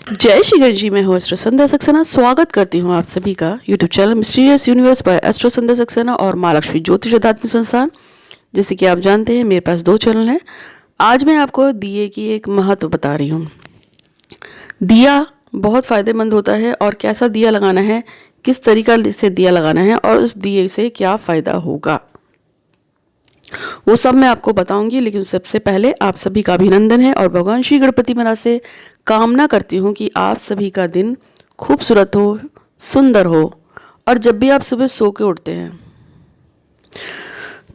जय श्री गणेश जी। मैं हूँ एस्ट्रो संध्या सक्सेना। स्वागत करती हूँ आप सभी का YouTube channel mysterious universe by astro Sandhya Saxena और माँ लक्ष्मी ज्योतिष अध्यात्मिक संस्थान। जैसे कि आप जानते हैं मेरे पास दो चैनल हैं। आज मैं आपको दिए की एक महत्व बता रही हूँ। दिया बहुत फ़ायदेमंद होता है और कैसा दिया लगाना है, किस तरीका से दिया लगाना है और उस दिए से क्या फ़ायदा होगा, वो सब मैं आपको बताऊंगी। लेकिन सबसे पहले आप सभी का अभिनंदन है और भगवान श्री गणपति महाराज से कामना करती हूँ कि आप सभी का दिन खूबसूरत हो, सुंदर हो। और जब भी आप सुबह सो के उठते हैं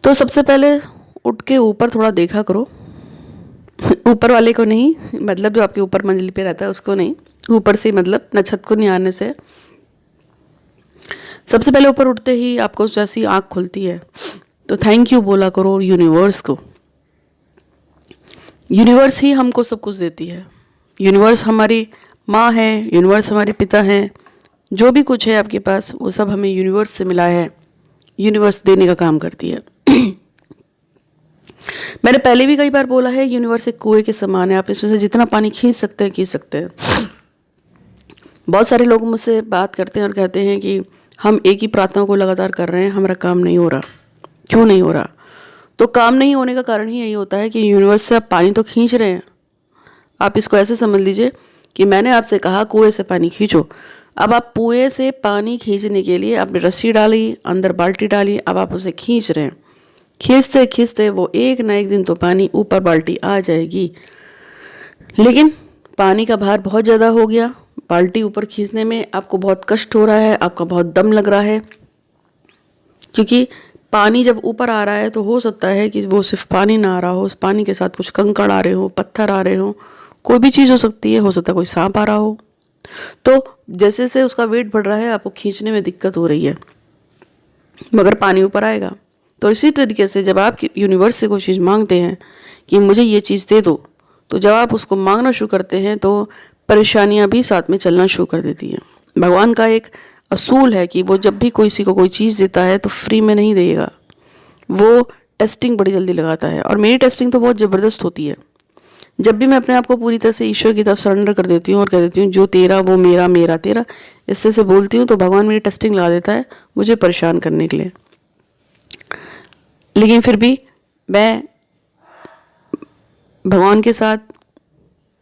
तो सबसे पहले उठ के ऊपर थोड़ा देखा करो। ऊपर वाले को नहीं, मतलब जो आपके ऊपर मंजिल पे रहता है उसको नहीं, ऊपर से मतलब न छत को नहीं आने से। सबसे पहले ऊपर उठते ही आपको जैसी आँख खुलती है तो थैंक यू बोला करो यूनिवर्स को। यूनिवर्स ही हमको सब कुछ देती है। यूनिवर्स हमारी माँ है, यूनिवर्स हमारे पिता हैं। जो भी कुछ है आपके पास वो सब हमें यूनिवर्स से मिला है। यूनिवर्स देने का काम करती है। मैंने पहले भी कई बार बोला है, यूनिवर्स एक कुएं के समान है। आप इसमें से जितना पानी खींच सकते हैं खींच सकते हैं। बहुत सारे लोग मुझसे बात करते हैं और कहते हैं कि हम एक ही प्रार्थना को लगातार कर रहे हैं, हमारा काम नहीं हो रहा। क्यों नहीं हो रहा? तो काम नहीं होने का कारण ही यही होता है कि यूनिवर्स से आप पानी तो खींच रहे हैं। आप इसको ऐसे समझ लीजिए कि मैंने आपसे कहा कुएं से पानी खींचो। अब आप कुएं से पानी खींचने के लिए आपने रस्सी डाली, अंदर बाल्टी डाली, अब आप उसे खींच रहे हैं। खींचते खींचते वो एक ना एक दिन तो पानी ऊपर बाल्टी आ जाएगी। लेकिन पानी का भार बहुत ज़्यादा हो गया, बाल्टी ऊपर खींचने में आपको बहुत कष्ट हो रहा है, आपका बहुत दम लग रहा है। क्योंकि पानी जब ऊपर आ रहा है तो हो सकता है कि वो सिर्फ पानी ना आ रहा हो, उस पानी के साथ कुछ कंकड़ आ रहे हो, पत्थर आ रहे हो, कोई भी चीज़ हो सकती है। हो सकता है कोई सांप आ रहा हो। तो जैसे जैसे उसका वेट बढ़ रहा है आपको खींचने में दिक्कत हो रही है, मगर पानी ऊपर आएगा। तो इसी तरीके से जब आप यूनिवर्स से कोई चीज़ मांगते हैं कि मुझे ये चीज़ दे दो, तो जब आप उसको मांगना शुरू करते हैं तो परेशानियाँ भी साथ में चलना शुरू कर देती हैं। भगवान का एक असूल है कि वो जब भी किसी को कोई चीज़ देता है तो फ्री में नहीं देगा, वो टेस्टिंग बड़ी जल्दी लगाता है। और मेरी टेस्टिंग तो बहुत ज़बरदस्त होती है। जब भी मैं अपने आप को पूरी तरह से ईश्वर की तरफ सरेंडर कर देती हूँ और कह देती हूँ जो तेरा वो मेरा, मेरा तेरा, इससे से बोलती हूँ तो भगवान मेरी टेस्टिंग लगा देता है मुझे परेशान करने के लिए। लेकिन फिर भी मैं भगवान के साथ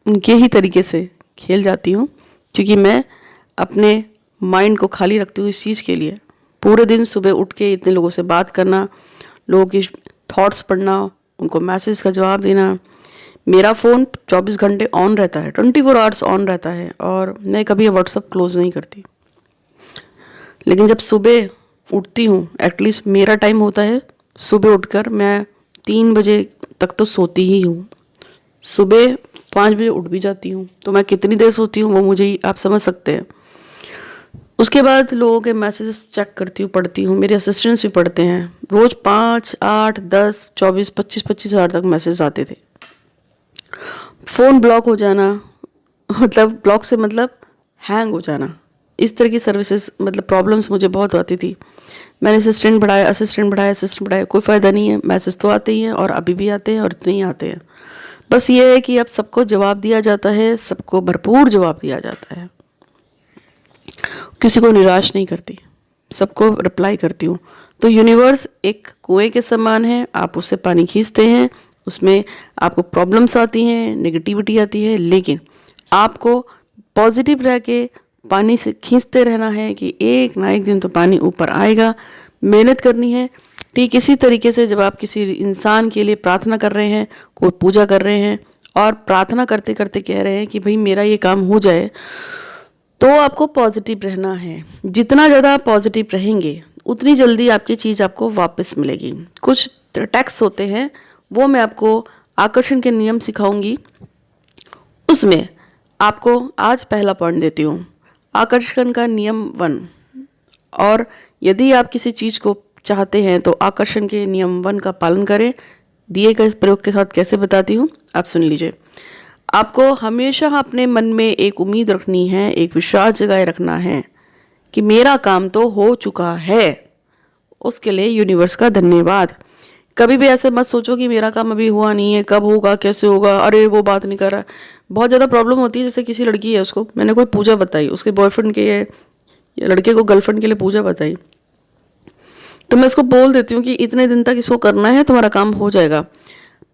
उनके ही तरीके से खेल जाती हूँ, क्योंकि मैं अपने माइंड को खाली रखती हूँ इस चीज़ के लिए। पूरे दिन सुबह उठ के इतने लोगों से बात करना, लोगों की थॉट्स पढ़ना, उनको मैसेज का जवाब देना। मेरा फ़ोन 24 घंटे ऑन रहता है, 24 आवर्स ऑन रहता है और मैं कभी व्हाट्सअप क्लोज़ नहीं करती। लेकिन जब सुबह उठती हूँ, एटलीस्ट मेरा टाइम होता है सुबह उठकर मैं 3 बजे तक तो सोती ही हूँ। सुबह 5 बजे उठ भी जाती हूँ, तो मैं कितनी देर सोती हूँ वो मुझे ही आप समझ सकते हैं। उसके बाद लोगों के मैसेजेस चेक करती हूँ, पढ़ती हूँ। मेरे असिस्टेंट्स भी पढ़ते हैं। रोज़ 5, 8, 10, 24, 25 हज़ार तक मैसेज आते थे। फ़ोन ब्लॉक हो जाना, मतलब ब्लॉक से मतलब हैंग हो जाना, इस तरह की सर्विसेज मतलब प्रॉब्लम्स मुझे बहुत आती थी। मैंने असिस्टेंट बढ़ाया, कोई फ़ायदा नहीं है। मैसेज तो आते ही हैं और अभी भी आते हैं और इतने ही आते हैं। बस ये है कि अब सबको जवाब दिया जाता है, सबको भरपूर जवाब दिया जाता है, किसी को निराश नहीं करती, सबको रिप्लाई करती हूँ। तो यूनिवर्स एक कुएं के समान है, आप उससे पानी खींचते हैं, उसमें आपको प्रॉब्लम्स आती हैं, नेगेटिविटी आती है, लेकिन आपको पॉजिटिव रह के पानी से खींचते रहना है कि एक ना एक दिन तो पानी ऊपर आएगा। मेहनत करनी है। ठीक इसी तरीके से जब आप किसी इंसान के लिए प्रार्थना कर रहे हैं, कोई पूजा कर रहे हैं और प्रार्थना करते करते कह रहे हैं कि भाई मेरा ये काम हो जाए, तो आपको पॉजिटिव रहना है। जितना ज़्यादा आप पॉजिटिव रहेंगे उतनी जल्दी आपकी चीज़ आपको वापस मिलेगी। कुछ टैक्स होते हैं, वो मैं आपको आकर्षण के नियम सिखाऊंगी। उसमें आपको आज पहला पॉइंट देती हूँ, आकर्षण का नियम 1। और यदि आप किसी चीज़ को चाहते हैं तो आकर्षण के नियम 1 का पालन करें। दिए गए प्रयोग के साथ कैसे बताती हूँ आप सुन लीजिए। आपको हमेशा अपने मन में एक उम्मीद रखनी है, एक विश्वास जगाए रखना है कि मेरा काम तो हो चुका है। उसके लिए यूनिवर्स का धन्यवाद। कभी भी ऐसे मत सोचो कि मेरा काम अभी हुआ नहीं है, कब होगा, कैसे होगा, अरे वो बात नहीं कर रहा। बहुत ज़्यादा प्रॉब्लम होती है, जैसे किसी लड़की है, उसको मैंने कोई पूजा बताई, उसके बॉयफ्रेंड के या लड़के को गर्लफ्रेंड के लिए पूजा बताई, तो मैं उसको बोल देती हूँ कि इतने दिन तक इसको करना है, तुम्हारा काम हो जाएगा।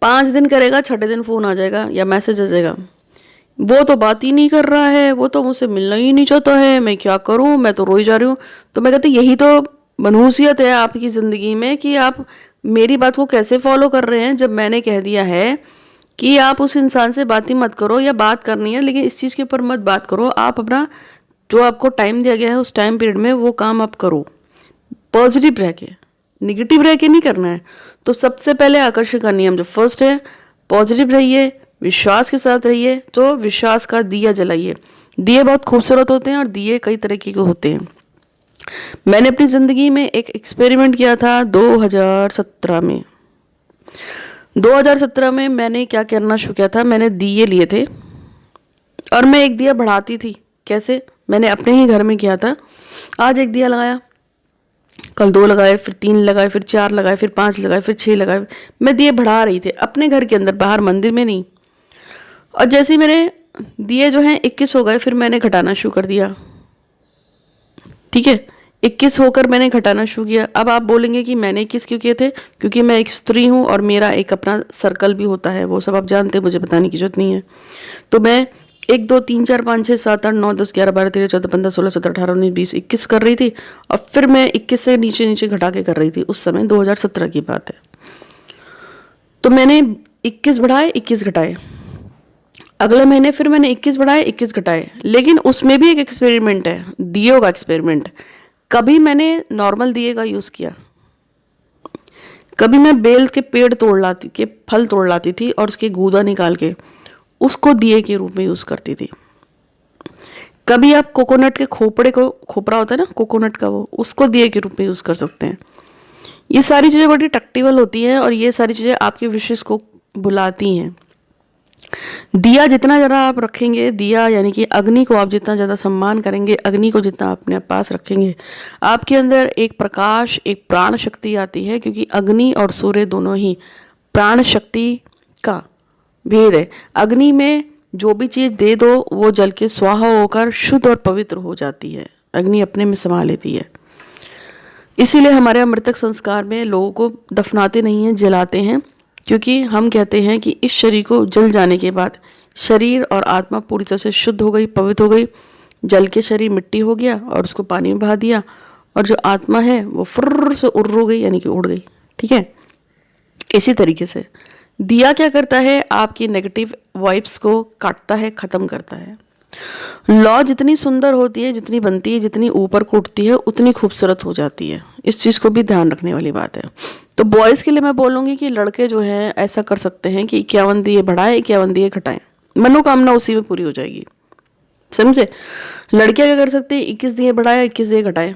5 दिन करेगा, छठे दिन फ़ोन आ जाएगा या मैसेज आ जाएगा, वो तो बात ही नहीं कर रहा है, वो तो मुझसे मिलना ही नहीं चाहता है, मैं क्या करूँ, मैं तो रोई जा रही हूँ। तो मैं कहती यही तो मनहूसियत है आपकी ज़िंदगी में कि आप मेरी बात को कैसे फॉलो कर रहे हैं, जब मैंने कह दिया है कि आप उस इंसान से बात ही मत करो, या बात करनी है लेकिन इस चीज़ के ऊपर मत बात करो, आप अपना जो आपको टाइम दिया गया है उस टाइम पीरियड में वो काम आप करो, पॉजिटिव रह के, निगेटिव रह के नहीं करना है। तो सबसे पहले आकर्षण का नियम जो फर्स्ट है, पॉजिटिव रहिए, विश्वास के साथ रहिए। तो विश्वास का दिया जलाइए। दिए बहुत खूबसूरत होते हैं और दिए कई तरीके के होते हैं। मैंने अपनी ज़िंदगी में एक एक्सपेरिमेंट किया था 2017 में। 2017 में मैंने क्या करना शुरू किया था, मैंने दिए लिए थे और मैं एक दिया बढ़ाती थी। कैसे? मैंने अपने ही घर में किया था। आज एक दिया लगाया, कल 2 लगाए, फिर 3 लगाए, फिर 4 लगाए, फिर 5 लगाए, फिर 6 लगाए। मैं दिए बढ़ा रही थी अपने घर के अंदर, बाहर मंदिर में नहीं। और जैसे ही मेरे दिए जो हैं 21 हो गए, फिर मैंने घटाना शुरू कर दिया। ठीक है, 21 होकर मैंने घटाना शुरू किया। अब आप बोलेंगे कि मैंने 21 क्यों किए थे? क्योंकि मैं एक स्त्री हूँ और मेरा एक अपना सर्कल भी होता है, वो सब आप जानते हैं, मुझे बताने की जरूरत नहीं है। तो मैं 1 2 3 4 5 6 7 8 9 10 11 12 13 14 15 16 17 18 19 20 21 कर रही थी, और फिर मैं 21 से नीचे नीचे घटा के कर रही थी। उस समय 2017 की बात है। तो मैंने 21 बढ़ाए, 21 घटाए। अगले महीने फिर मैंने 21 बढ़ाए, 21 घटाए। लेकिन उसमें भी एक एक्सपेरिमेंट है, दियों का एक्सपेरिमेंट। कभी मैंने नॉर्मल दिए का यूज़ किया, कभी मैं बेल के पेड़ तोड़ लाती के फल तोड़ लाती थी और उसके गूदा निकाल के उसको दिए के रूप में यूज़ करती थी। कभी आप कोकोनट के खोपड़े को, खोपरा होता है ना कोकोनट का, वो उसको दिए के रूप में यूज़ कर सकते हैं। ये सारी चीज़ें बड़ी टैक्टिकल होती हैं और ये सारी चीज़ें आपके विशेष को बुलाती हैं। दिया जितना ज़्यादा आप रखेंगे, दिया यानी कि अग्नि को आप जितना ज़्यादा सम्मान करेंगे, अग्नि को जितना अपने पास रखेंगे, आपके अंदर एक प्रकाश, एक प्राण शक्ति आती है। क्योंकि अग्नि और सूर्य दोनों ही प्राण शक्ति का भेद है। अग्नि में जो भी चीज़ दे दो वो जल के स्वाहा होकर शुद्ध और पवित्र हो जाती है, अग्नि अपने में समा लेती है। इसीलिए हमारे मृतक संस्कार में लोगों को दफनाते नहीं हैं, जलाते हैं। क्योंकि हम कहते हैं कि इस शरीर को जल जाने के बाद शरीर और आत्मा पूरी तरह से शुद्ध हो गई, पवित्र हो गई। जल के शरीर मिट्टी हो गया और उसको पानी में बहा दिया, और जो आत्मा है वो फुर्र से उड़ हो गई, यानी कि उड़ गई। ठीक है, इसी तरीके से दिया क्या करता है, आपकी नेगेटिव वाइब्स को काटता है, ख़त्म करता है। लौ जितनी सुंदर होती है, जितनी बनती है, जितनी ऊपर को उठती है, उतनी खूबसूरत हो जाती है। इस चीज़ को भी ध्यान रखने वाली बात है। तो बॉयज़ के लिए मैं बोलूँगी कि लड़के जो हैं ऐसा कर सकते हैं कि 51 दिए बढ़ाएं, 51 दिए घटाएं, मनोकामना उसी में पूरी हो जाएगी। समझे? लड़कियाँ क्या कर सकते हैं, 21 दिए बढ़ाए, 21 दिए घटाए।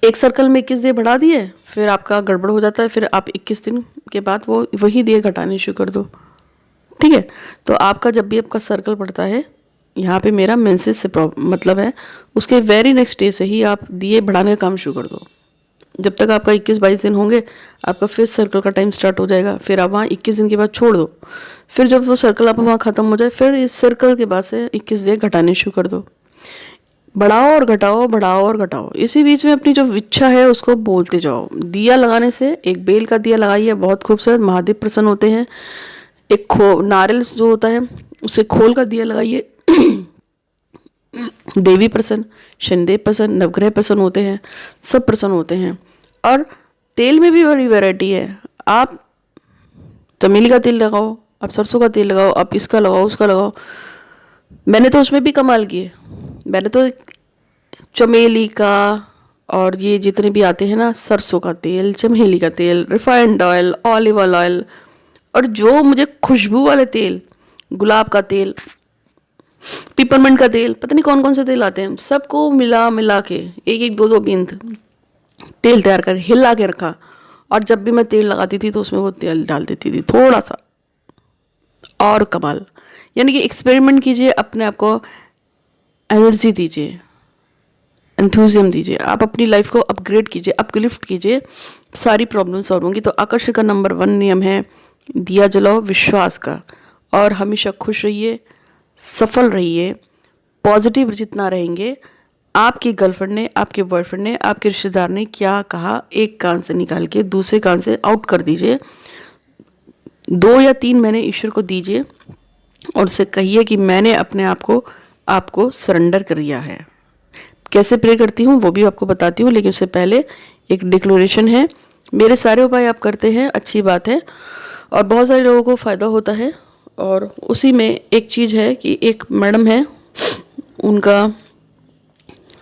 एक सर्कल में 21 दिए बढ़ा दिए, फिर आपका गड़बड़ हो जाता है, फिर आप 21 दिन के बाद वो वही दिए घटाने शुरू कर दो। ठीक है, तो आपका जब भी आपका सर्कल पड़ता है, यहाँ पे मेरा मेंसेस से मतलब है, उसके वेरी नेक्स्ट डे से ही आप दिए बढ़ाने का काम शुरू कर दो। जब तक आपका 21-22 दिन होंगे, आपका फिर सर्कल का टाइम स्टार्ट हो जाएगा। फिर आप वहाँ 21 दिन के बाद छोड़ दो। फिर जब वो सर्कल आपका वहाँ ख़त्म हो जाए, फिर इस सर्कल के बाद से 21 दिए घटाने शुरू कर दो। बढ़ाओ और घटाओ, बढ़ाओ और घटाओ। इसी बीच में अपनी जो इच्छा है उसको बोलते जाओ। दिया लगाने से, एक बेल का दिया लगाइए, बहुत खूबसूरत, महादेव प्रसन्न होते हैं। एक नारियल जो होता है उसे खोल का दिया लगाइए, देवी प्रसन्न, शनिदेव प्रसन्न, नवग्रह प्रसन्न होते हैं, सब प्रसन्न होते हैं। और तेल में भी बड़ी वैरायटी है। आप चमेली का तेल लगाओ, आप सरसों का तेल लगाओ, आप इसका लगाओ, उसका लगाओ। मैंने तो उसमें भी कमाल किए। मैंने तो चमेली का और ये जितने भी आते हैं ना, सरसों का तेल, चमेली का तेल, रिफाइंड ऑयल, ऑलिव ऑयल, और जो मुझे खुशबू वाले तेल, गुलाब का तेल, पिपरमिंट का तेल, पता नहीं कौन कौन से तेल आते हैं, सबको मिला मिला के 1-1 2-2 बूंद तेल तैयार कर हिला के रखा। और जब भी मैं तेल लगाती थी तो उसमें वो तेल डाल देती थी थोड़ा सा। और कमाल, यानी कि एक्सपेरिमेंट कीजिए, अपने आप को एनर्जी दीजिए, एंथुजियम दीजिए, आप अपनी लाइफ को अपग्रेड कीजिए, अपलिफ्ट कीजिए, सारी प्रॉब्लम सॉल्व होंगी। तो आकर्षण का नंबर 1 नियम है, दिया जलाओ विश्वास का, और हमेशा खुश रहिए, सफल रहिए। पॉजिटिव जितना रहेंगे, आपकी गर्लफ्रेंड ने, आपके बॉयफ्रेंड ने, आपके रिश्तेदार ने क्या कहा, एक कान से निकाल के दूसरे कान से आउट कर दीजिए। 2 या 3 महीने ईश्वर को दीजिए और उससे कहिए कि मैंने अपने आप को आपको सरेंडर कर दिया है। कैसे प्रे करती हूँ वो भी आपको बताती हूँ, लेकिन उससे पहले एक डिक्लेरेशन है। मेरे सारे उपाय आप करते हैं, अच्छी बात है, और बहुत सारे लोगों को फ़ायदा होता है। और उसी में एक चीज़ है कि एक मैडम है, उनका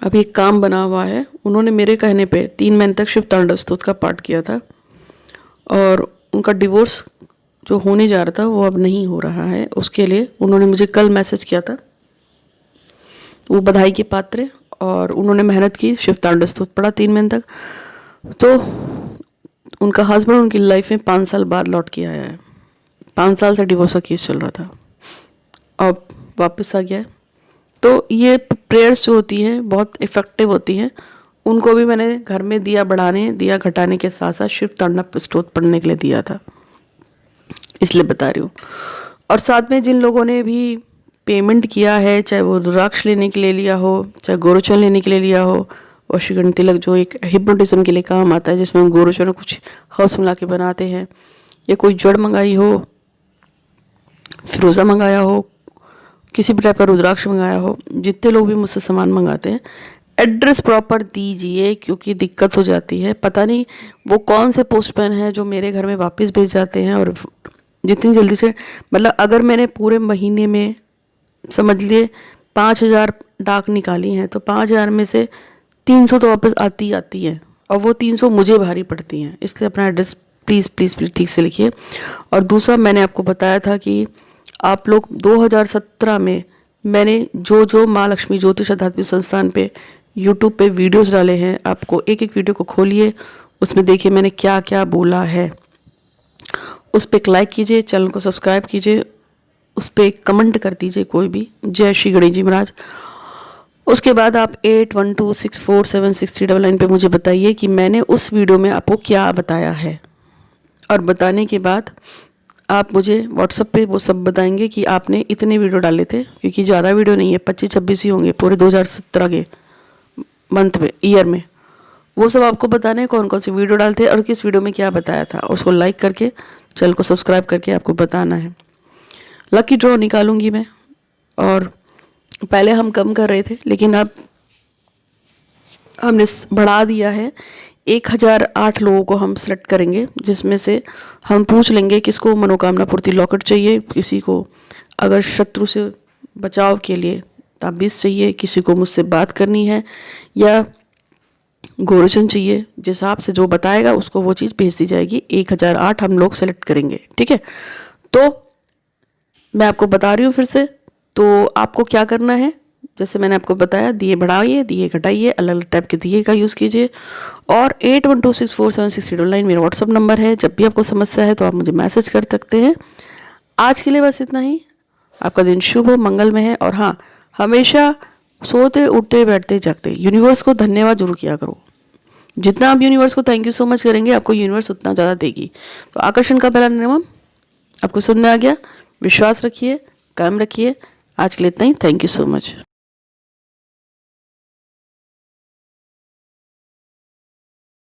अभी एक काम बना हुआ है। उन्होंने मेरे कहने पे 3 महीने तक शिव तांडव स्तोत्र का पाठ किया था और उनका डिवोर्स जो होने जा रहा था वो अब नहीं हो रहा है। उसके लिए उन्होंने मुझे कल मैसेज किया था। वो बधाई के पात्र है और उन्होंने मेहनत की, शिव तांडव स्तोत्र पढ़ा 3 महीने तक। तो उनका हस्बैंड उनकी लाइफ में 5 साल बाद लौट के आया है। 5 साल से डिवोर्स का केस चल रहा था, अब वापस आ गया है। तो ये प्रेयर्स जो होती हैं बहुत इफ़ेक्टिव होती हैं। उनको भी मैंने घर में दिया बढ़ाने, दिया घटाने के साथ साथ शिव तांडव स्तोत्र पढ़ने के लिए दिया था, इसलिए बता रही हूँ। और साथ में जिन लोगों ने भी पेमेंट किया है, चाहे वो रुद्राक्ष लेने के लिए लिया हो, चाहे गोरोचन लेने के लिए लिया हो, वशीकरण तिलक जो एक हिप्नोटिज्म के लिए काम आता है, जिसमें गोरोचन कुछ हर्ब्स मिला के बनाते हैं, या कोई जड़ मंगाई हो, फिरोज़ा मंगाया हो, किसी भी टाइप का रुद्राक्ष मंगाया हो, जितने लोग भी मुझसे सामान मंगाते हैं, एड्रेस प्रॉपर दीजिए, क्योंकि दिक्कत हो जाती है। पता नहीं वो कौन से पोस्टमैन हैं जो मेरे घर में वापस भेज जाते हैं। और जितनी जल्दी से, मतलब अगर मैंने पूरे महीने में समझ लिए 5,000 डाक निकाली हैं, तो 5,000 में से 300 तो वापस आती है, और वो 300 मुझे भारी पड़ती हैं। इसलिए अपना एड्रेस प्लीज़ प्लीज़ प्लीज़ ठीक से लिखिए। और दूसरा, मैंने आपको बताया था कि आप लोग 2017 में मैंने जो माँ लक्ष्मी ज्योतिष आध्यात्मिक संस्थान पे यूट्यूब पे वीडियोस डाले हैं, आपको एक एक वीडियो को खोलिए, उसमें देखिए मैंने क्या क्या बोला है। उस पर एक लाइक कीजिए, चैनल को सब्सक्राइब कीजिए, उस पर एक कमेंट कर दीजिए कोई भी, जय श्री गणेश जी महाराज। उसके बाद आप 8126476399 पे मुझे बताइए कि मैंने उस वीडियो में आपको क्या बताया है। और बताने के बाद आप मुझे व्हाट्सएप पे वो सब बताएंगे कि आपने इतने वीडियो डाले थे, क्योंकि ज़्यादा वीडियो नहीं है, 25-26 ही होंगे पूरे 2017 के मंथ में, ईयर में। वो सब आपको बताना है कौन कौन सी वीडियो डालते हैं और किस वीडियो में क्या बताया था। उसको लाइक करके, चैनल को सब्सक्राइब करके आपको बताना है। लकी ड्रॉ निकालूंगी मैं, और पहले हम कम कर रहे थे, लेकिन अब हमने बढ़ा दिया है। 1008 लोगों को हम सेलेक्ट करेंगे, जिसमें से हम पूछ लेंगे किसको मनोकामना पूर्ति लॉकेट चाहिए, किसी को अगर शत्रु से बचाव के लिए ताबीज़ चाहिए, किसी को मुझसे बात करनी है, या गोरोचन चाहिए। जिस हिसाब से जो बताएगा उसको वो चीज़ भेज दी जाएगी। 1008 हम लोग सेलेक्ट करेंगे, ठीक है। तो मैं आपको बता रही हूँ फिर से, तो आपको क्या करना है, जैसे मैंने आपको बताया, दिए बढ़ाइए, दिए घटाइए, अलग अलग टाइप के दिए का यूज़ कीजिए। और 8126476399 मेरा व्हाट्सअप नंबर है। जब भी आपको समस्या है तो आप मुझे मैसेज कर सकते हैं। आज के लिए बस इतना ही। आपका दिन शुभ हो, मंगलमय है। और हाँ, हमेशा सोते उठते बैठते जागते यूनिवर्स को धन्यवाद जरूर किया करो। जितना आप यूनिवर्स को थैंक यू सो मच करेंगे, आपको यूनिवर्स उतना ज़्यादा देगी। तो आकर्षण का पहला नियम आपको समझ में आ गया। विश्वास रखिए, कायम रखिए। आज के लिए इतना ही। Thank you so much.